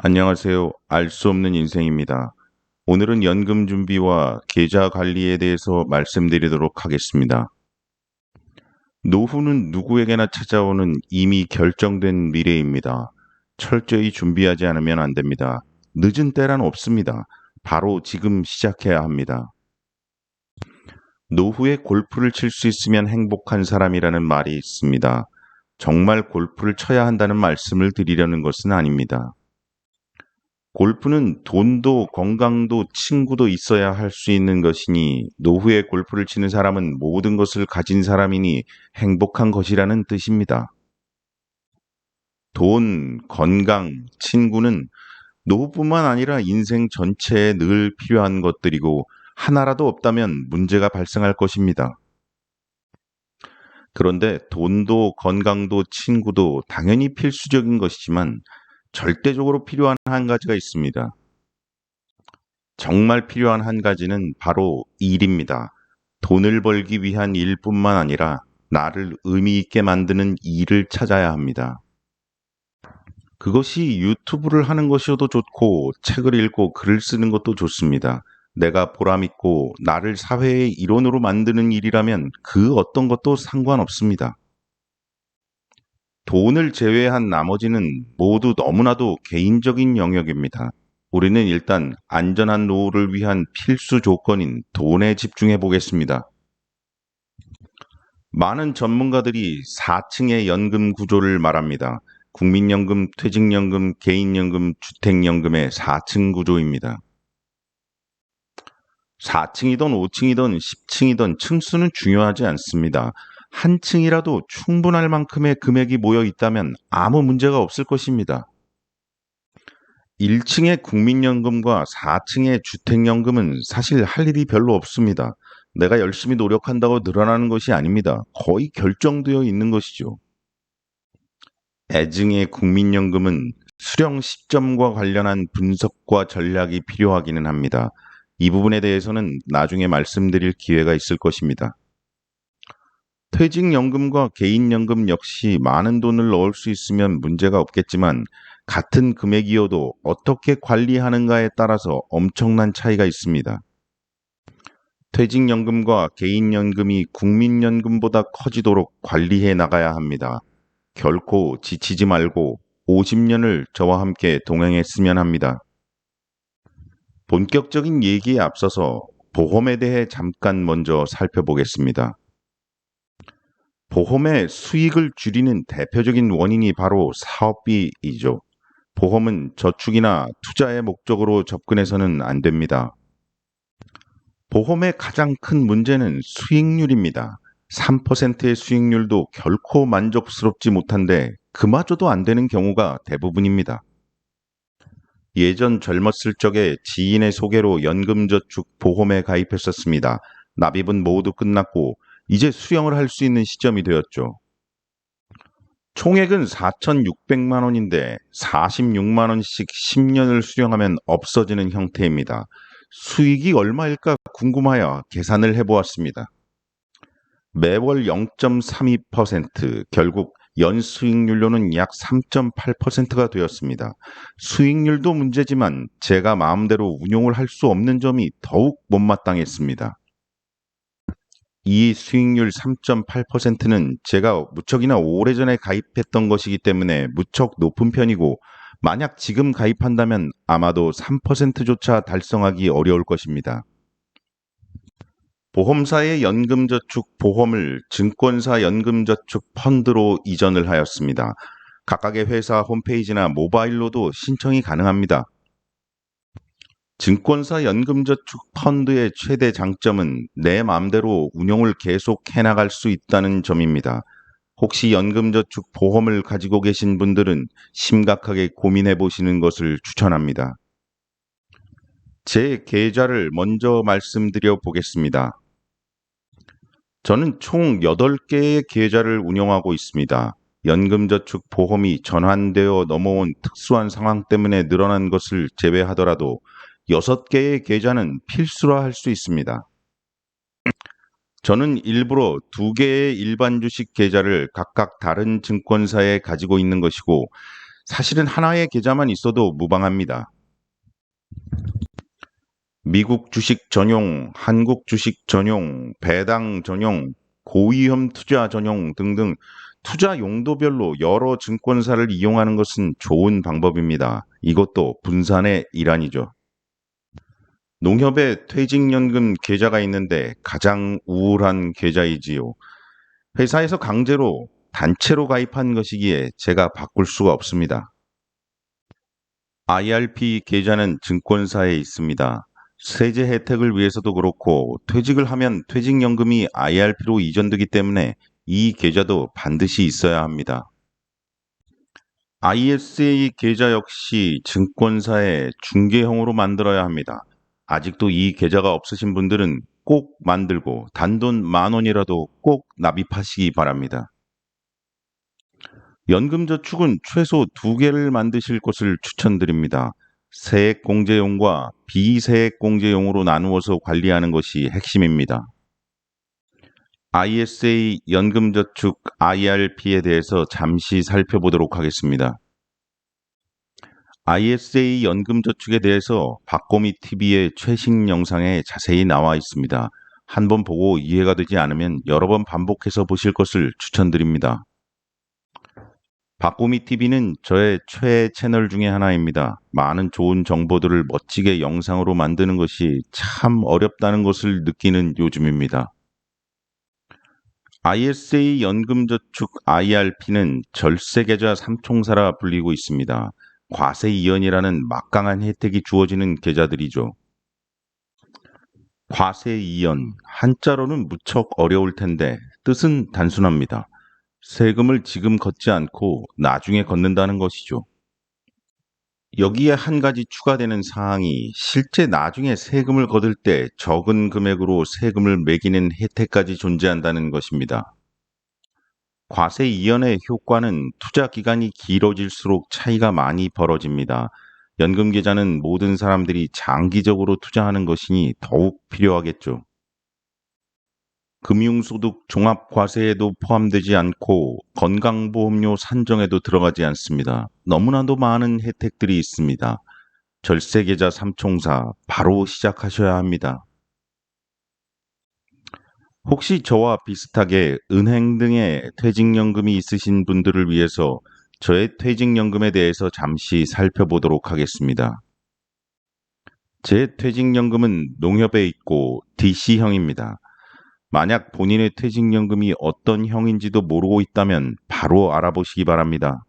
안녕하세요. 알 수 없는 인생입니다. 오늘은 연금 준비와 계좌 관리에 대해서 말씀드리도록 하겠습니다. 노후는 누구에게나 찾아오는 이미 결정된 미래입니다. 철저히 준비하지 않으면 안 됩니다. 늦은 때란 없습니다. 바로 지금 시작해야 합니다. 노후에 골프를 칠 수 있으면 행복한 사람이라는 말이 있습니다. 정말 골프를 쳐야 한다는 말씀을 드리려는 것은 아닙니다. 골프는 돈도 건강도 친구도 있어야 할 수 있는 것이니 노후에 골프를 치는 사람은 모든 것을 가진 사람이니 행복한 것이라는 뜻입니다. 돈, 건강, 친구는 노후뿐만 아니라 인생 전체에 늘 필요한 것들이고 하나라도 없다면 문제가 발생할 것입니다. 그런데 돈도 건강도 친구도 당연히 필수적인 것이지만 절대적으로 필요한 한 가지가 있습니다. 정말 필요한 한 가지는 바로 일입니다. 돈을 벌기 위한 일뿐만 아니라 나를 의미 있게 만드는 일을 찾아야 합니다. 그것이 유튜브를 하는 것이어도 좋고 책을 읽고 글을 쓰는 것도 좋습니다. 내가 보람있고 나를 사회의 일원으로 만드는 일이라면 그 어떤 것도 상관없습니다. 돈을 제외한 나머지는 모두 너무나도 개인적인 영역입니다. 우리는 일단 안전한 노후를 위한 필수 조건인 돈에 집중해 보겠습니다. 많은 전문가들이 4층의 연금 구조를 말합니다. 국민연금, 퇴직연금, 개인연금, 주택연금의 4층 구조입니다. 4층이든 5층이든 10층이든 층수는 중요하지 않습니다. 한 층이라도 충분할 만큼의 금액이 모여 있다면 아무 문제가 없을 것입니다. 1층의 국민연금과 4층의 주택연금은 사실 할 일이 별로 없습니다. 내가 열심히 노력한다고 늘어나는 것이 아닙니다. 거의 결정되어 있는 것이죠. 애증의 국민연금은 수령 시점과 관련한 분석과 전략이 필요하기는 합니다. 이 부분에 대해서는 나중에 말씀드릴 기회가 있을 것입니다. 퇴직연금과 개인연금 역시 많은 돈을 넣을 수 있으면 문제가 없겠지만 같은 금액이어도 어떻게 관리하는가에 따라서 엄청난 차이가 있습니다. 퇴직연금과 개인연금이 국민연금보다 커지도록 관리해 나가야 합니다. 결코 지치지 말고 50년을 저와 함께 동행했으면 합니다. 본격적인 얘기에 앞서서 보험에 대해 잠깐 먼저 살펴보겠습니다. 보험의 수익을 줄이는 대표적인 원인이 바로 사업비이죠. 보험은 저축이나 투자의 목적으로 접근해서는 안 됩니다. 보험의 가장 큰 문제는 수익률입니다. 3%의 수익률도 결코 만족스럽지 못한데 그마저도 안 되는 경우가 대부분입니다. 예전 젊었을 적에 지인의 소개로 연금저축 보험에 가입했었습니다. 납입은 모두 끝났고 이제 수령을 할 수 있는 시점이 되었죠. 총액은 4,600만 원인데 46만 원씩 10년을 수령하면 없어지는 형태입니다. 수익이 얼마일까 궁금하여 계산을 해보았습니다. 매월 0.32%, 결국 연수익률로는 약 3.8%가 되었습니다. 수익률도 문제지만 제가 마음대로 운용을 할 수 없는 점이 더욱 못마땅했습니다. 이 수익률 3.8%는 제가 무척이나 오래전에 가입했던 것이기 때문에 무척 높은 편이고 만약 지금 가입한다면 아마도 3%조차 달성하기 어려울 것입니다. 보험사의 연금저축 보험을 증권사 연금저축 펀드로 이전을 하였습니다. 각각의 회사 홈페이지나 모바일로도 신청이 가능합니다. 증권사 연금저축 펀드의 최대 장점은 내 마음대로 운용을 계속 해나갈 수 있다는 점입니다. 혹시 연금저축 보험을 가지고 계신 분들은 심각하게 고민해 보시는 것을 추천합니다. 제 계좌를 먼저 말씀드려 보겠습니다. 저는 총 8개의 계좌를 운영하고 있습니다. 연금저축 보험이 전환되어 넘어온 특수한 상황 때문에 늘어난 것을 제외하더라도 6개의 계좌는 필수라 할 수 있습니다. 저는 일부러 2개의 일반 주식 계좌를 각각 다른 증권사에 가지고 있는 것이고 사실은 하나의 계좌만 있어도 무방합니다. 미국 주식 전용, 한국 주식 전용, 배당 전용, 고위험 투자 전용 등등 투자 용도별로 여러 증권사를 이용하는 것은 좋은 방법입니다. 이것도 분산의 일환이죠. 농협에 퇴직연금 계좌가 있는데 가장 우울한 계좌이지요. 회사에서 강제로 단체로 가입한 것이기에 제가 바꿀 수가 없습니다. IRP 계좌는 증권사에 있습니다. 세제 혜택을 위해서도 그렇고 퇴직을 하면 퇴직연금이 IRP로 이전되기 때문에 이 계좌도 반드시 있어야 합니다. ISA 계좌 역시 증권사의 중개형으로 만들어야 합니다. 아직도 이 계좌가 없으신 분들은 꼭 만들고 단돈 10,000원이라도 꼭 납입하시기 바랍니다. 연금저축은 최소 2개를 만드실 것을 추천드립니다. 세액공제용과 비세액공제용으로 나누어서 관리하는 것이 핵심입니다. ISA 연금저축 IRP에 대해서 잠시 살펴보도록 하겠습니다. ISA 연금저축에 대해서 박고미TV의 최신 영상에 자세히 나와 있습니다. 한번 보고 이해가 되지 않으면 여러 번 반복해서 보실 것을 추천드립니다. 박고미TV는 저의 최애 채널 중에 하나입니다. 많은 좋은 정보들을 멋지게 영상으로 만드는 것이 참 어렵다는 것을 느끼는 요즘입니다. ISA 연금저축 IRP는 절세계좌 3총사라 불리고 있습니다. 과세이연이라는 막강한 혜택이 주어지는 계좌들이죠. 과세이연, 한자로는 무척 어려울 텐데 뜻은 단순합니다. 세금을 지금 걷지 않고 나중에 걷는다는 것이죠. 여기에 한 가지 추가되는 사항이 실제 나중에 세금을 거둘 때 적은 금액으로 세금을 매기는 혜택까지 존재한다는 것입니다. 과세 이연의 효과는 투자 기간이 길어질수록 차이가 많이 벌어집니다. 연금 계좌는 모든 사람들이 장기적으로 투자하는 것이니 더욱 필요하겠죠. 금융소득 종합과세에도 포함되지 않고 건강보험료 산정에도 들어가지 않습니다. 너무나도 많은 혜택들이 있습니다. 절세계좌 3총사 바로 시작하셔야 합니다. 혹시 저와 비슷하게 은행 등의 퇴직연금이 있으신 분들을 위해서 저의 퇴직연금에 대해서 잠시 살펴보도록 하겠습니다. 제 퇴직연금은 농협에 있고 DC형입니다. 만약 본인의 퇴직연금이 어떤 형인지도 모르고 있다면 바로 알아보시기 바랍니다.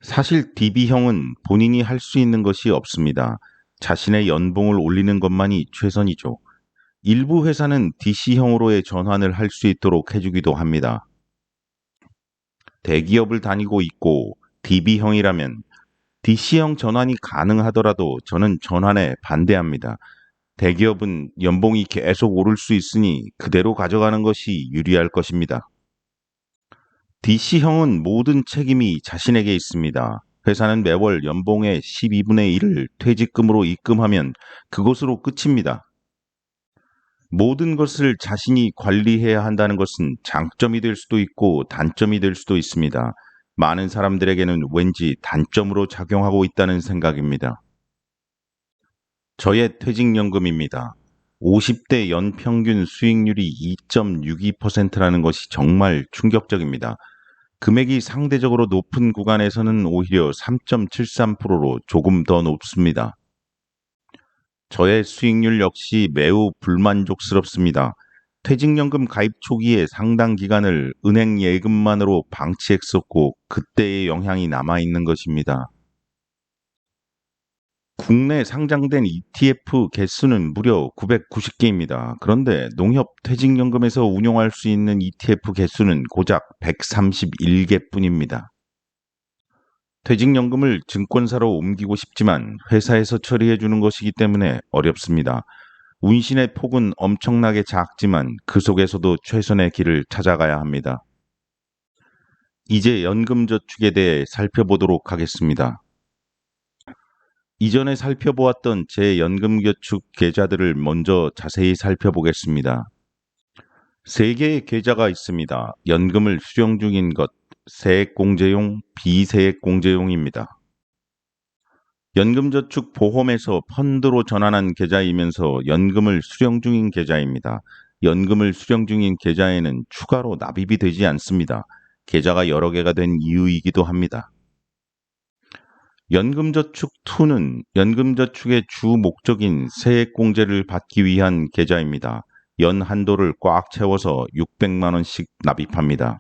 사실 DB형은 본인이 할 수 있는 것이 없습니다. 자신의 연봉을 올리는 것만이 최선이죠. 일부 회사는 DC형으로의 전환을 할 수 있도록 해주기도 합니다. 대기업을 다니고 있고 DB형이라면 DC형 전환이 가능하더라도 저는 전환에 반대합니다. 대기업은 연봉이 계속 오를 수 있으니 그대로 가져가는 것이 유리할 것입니다. DC형은 모든 책임이 자신에게 있습니다. 회사는 매월 연봉의 12분의 1을 퇴직금으로 입금하면 그것으로 끝입니다. 모든 것을 자신이 관리해야 한다는 것은 장점이 될 수도 있고 단점이 될 수도 있습니다. 많은 사람들에게는 왠지 단점으로 작용하고 있다는 생각입니다. 저의 퇴직연금입니다. 50대 연평균 수익률이 2.62%라는 것이 정말 충격적입니다. 금액이 상대적으로 높은 구간에서는 오히려 3.73%로 조금 더 높습니다. 저의 수익률 역시 매우 불만족스럽습니다. 퇴직연금 가입 초기에 상당 기간을 은행 예금만으로 방치했었고 그때의 영향이 남아있는 것입니다. 국내 상장된 ETF 개수는 무려 990개입니다. 그런데 농협 퇴직연금에서 운용할 수 있는 ETF 개수는 고작 131개뿐입니다. 퇴직연금을 증권사로 옮기고 싶지만 회사에서 처리해 주는 것이기 때문에 어렵습니다. 운신의 폭은 엄청나게 작지만 그 속에서도 최선의 길을 찾아가야 합니다. 이제 연금저축에 대해 살펴보도록 하겠습니다. 이전에 살펴보았던 제 연금저축 계좌들을 먼저 자세히 살펴보겠습니다. 3개의 계좌가 있습니다. 연금을 수령 중인 것, 세액공제용, 비세액공제용입니다. 연금저축보험에서 펀드로 전환한 계좌이면서 연금을 수령 중인 계좌입니다. 연금을 수령 중인 계좌에는 추가로 납입이 되지 않습니다. 계좌가 여러 개가 된 이유이기도 합니다. 연금저축2는 연금저축의 주 목적인 세액공제를 받기 위한 계좌입니다. 연 한도를 꽉 채워서 600만 원씩 납입합니다.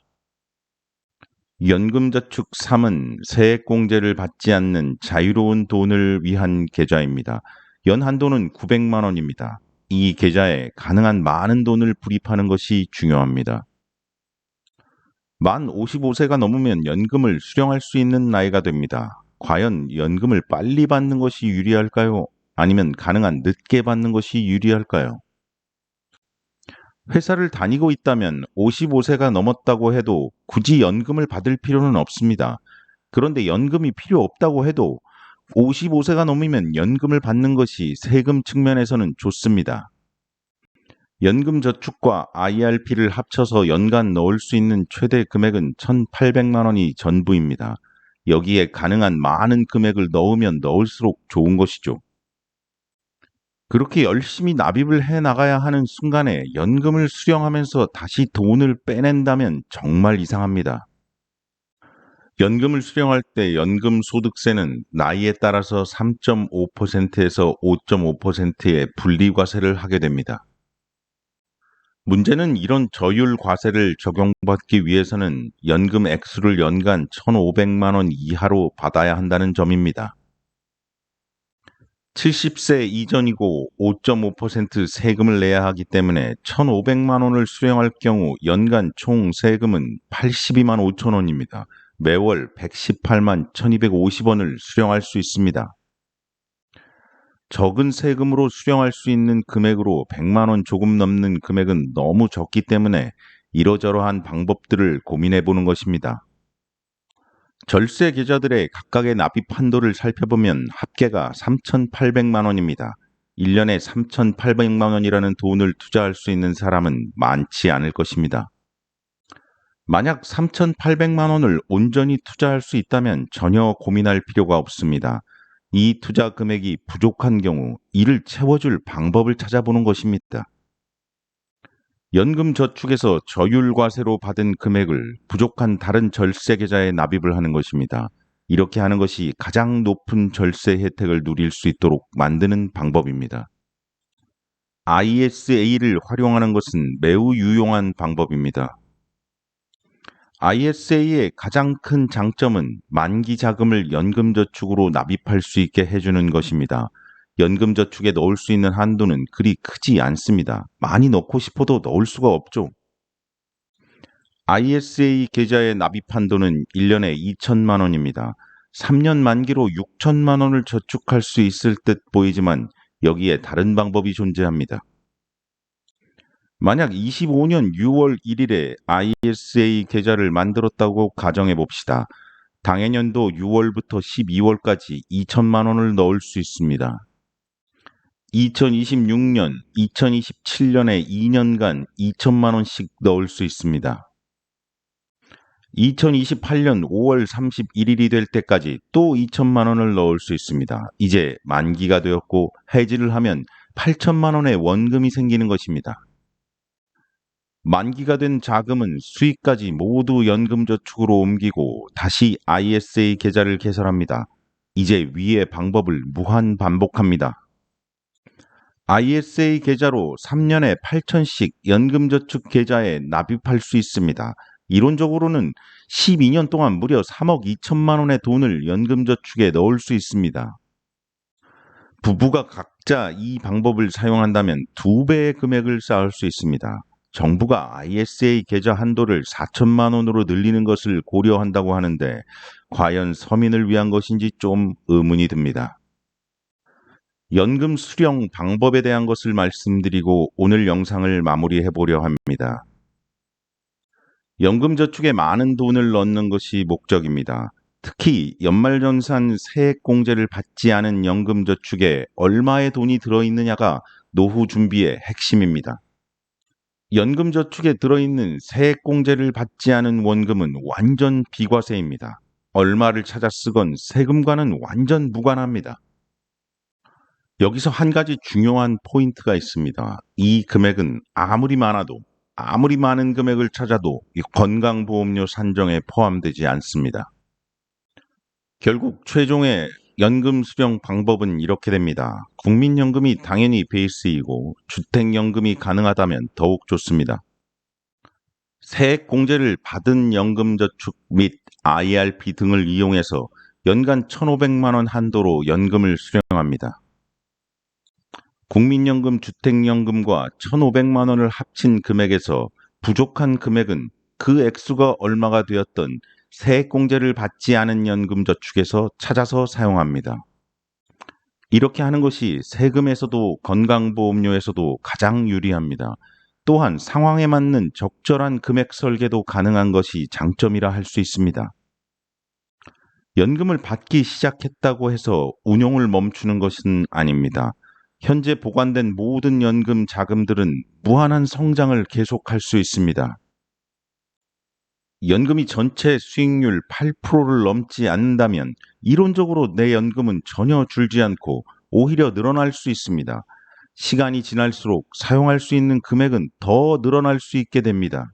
연금저축 3은 세액공제를 받지 않는 자유로운 돈을 위한 계좌입니다. 연 한도는 900만 원입니다. 이 계좌에 가능한 많은 돈을 불입하는 것이 중요합니다. 만 55세가 넘으면 연금을 수령할 수 있는 나이가 됩니다. 과연 연금을 빨리 받는 것이 유리할까요? 아니면 가능한 늦게 받는 것이 유리할까요? 회사를 다니고 있다면 55세가 넘었다고 해도 굳이 연금을 받을 필요는 없습니다. 그런데 연금이 필요 없다고 해도 55세가 넘으면 연금을 받는 것이 세금 측면에서는 좋습니다. 연금 저축과 IRP를 합쳐서 연간 넣을 수 있는 최대 금액은 1,800만 원이 전부입니다. 여기에 가능한 많은 금액을 넣으면 넣을수록 좋은 것이죠. 그렇게 열심히 납입을 해 나가야 하는 순간에 연금을 수령하면서 다시 돈을 빼낸다면 정말 이상합니다. 연금을 수령할 때 연금소득세는 나이에 따라서 3.5%에서 5.5%의 분리과세를 하게 됩니다. 문제는 이런 저율 과세를 적용받기 위해서는 연금 액수를 연간 1,500만 원 이하로 받아야 한다는 점입니다. 70세 이전이고 5.5% 세금을 내야 하기 때문에 1,500만 원을 수령할 경우 연간 총 세금은 82만 5천 원입니다. 매월 118만 1,250원을 수령할 수 있습니다. 적은 세금으로 수령할 수 있는 금액으로 100만 원 조금 넘는 금액은 너무 적기 때문에 이러저러한 방법들을 고민해 보는 것입니다. 절세 계좌들의 각각의 납입 한도를 살펴보면 합계가 3,800만 원입니다. 1년에 3,800만 원이라는 돈을 투자할 수 있는 사람은 많지 않을 것입니다. 만약 3,800만 원을 온전히 투자할 수 있다면 전혀 고민할 필요가 없습니다. 이 투자 금액이 부족한 경우 이를 채워줄 방법을 찾아보는 것입니다. 연금 저축에서 저율과세로 받은 금액을 부족한 다른 절세 계좌에 납입을 하는 것입니다. 이렇게 하는 것이 가장 높은 절세 혜택을 누릴 수 있도록 만드는 방법입니다. ISA를 활용하는 것은 매우 유용한 방법입니다. ISA의 가장 큰 장점은 만기 자금을 연금저축으로 납입할 수 있게 해주는 것입니다. 연금저축에 넣을 수 있는 한도는 그리 크지 않습니다. 많이 넣고 싶어도 넣을 수가 없죠. ISA 계좌의 납입 한도는 1년에 2천만 원입니다. 3년 만기로 6천만 원을 저축할 수 있을 듯 보이지만 여기에 다른 방법이 존재합니다. 만약 25년 6월 1일에 ISA 계좌를 만들었다고 가정해 봅시다. 당해년도 6월부터 12월까지 2천만 원을 넣을 수 있습니다. 2026년, 2027년에 2년간 2천만 원씩 넣을 수 있습니다. 2028년 5월 31일이 될 때까지 또 2천만 원을 넣을 수 있습니다. 이제 만기가 되었고 해지를 하면 8천만 원의 원금이 생기는 것입니다. 만기가 된 자금은 수익까지 모두 연금저축으로 옮기고 다시 ISA 계좌를 개설합니다. 이제 위의 방법을 무한 반복합니다. ISA 계좌로 3년에 8천씩 연금저축 계좌에 납입할 수 있습니다. 이론적으로는 12년 동안 무려 3억 2천만 원의 돈을 연금저축에 넣을 수 있습니다. 부부가 각자 이 방법을 사용한다면 2배의 금액을 쌓을 수 있습니다. 정부가 ISA 계좌 한도를 4천만 원으로 늘리는 것을 고려한다고 하는데 과연 서민을 위한 것인지 좀 의문이 듭니다. 연금 수령 방법에 대한 것을 말씀드리고 오늘 영상을 마무리해 보려 합니다. 연금저축에 많은 돈을 넣는 것이 목적입니다. 특히 연말정산 세액공제를 받지 않은 연금저축에 얼마의 돈이 들어있느냐가 노후 준비의 핵심입니다. 연금저축에 들어있는 세액공제를 받지 않은 원금은 완전 비과세입니다. 얼마를 찾아 쓰건 세금과는 완전 무관합니다. 여기서 한 가지 중요한 포인트가 있습니다. 이 금액은 아무리 많아도, 아무리 많은 금액을 찾아도 이 건강보험료 산정에 포함되지 않습니다. 결국 최종의 연금 수령 방법은 이렇게 됩니다. 국민연금이 당연히 베이스이고 주택연금이 가능하다면 더욱 좋습니다. 세액공제를 받은 연금저축 및 IRP 등을 이용해서 연간 1,500만 원 한도로 연금을 수령합니다. 국민연금, 주택연금과 1,500만 원을 합친 금액에서 부족한 금액은 그 액수가 얼마가 되었던 세액공제를 받지 않은 연금저축에서 찾아서 사용합니다. 이렇게 하는 것이 세금에서도 건강보험료에서도 가장 유리합니다. 또한 상황에 맞는 적절한 금액 설계도 가능한 것이 장점이라 할 수 있습니다. 연금을 받기 시작했다고 해서 운용을 멈추는 것은 아닙니다. 현재 보관된 모든 연금 자금들은 무한한 성장을 계속할 수 있습니다. 연금이 전체 수익률 8%를 넘지 않는다면 이론적으로 내 연금은 전혀 줄지 않고 오히려 늘어날 수 있습니다. 시간이 지날수록 사용할 수 있는 금액은 더 늘어날 수 있게 됩니다.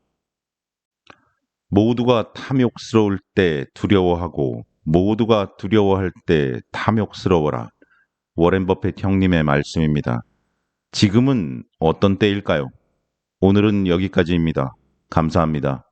모두가 탐욕스러울 때 두려워하고 모두가 두려워할 때 탐욕스러워라. 워렌 버핏 형님의 말씀입니다. 지금은 어떤 때일까요? 오늘은 여기까지입니다. 감사합니다.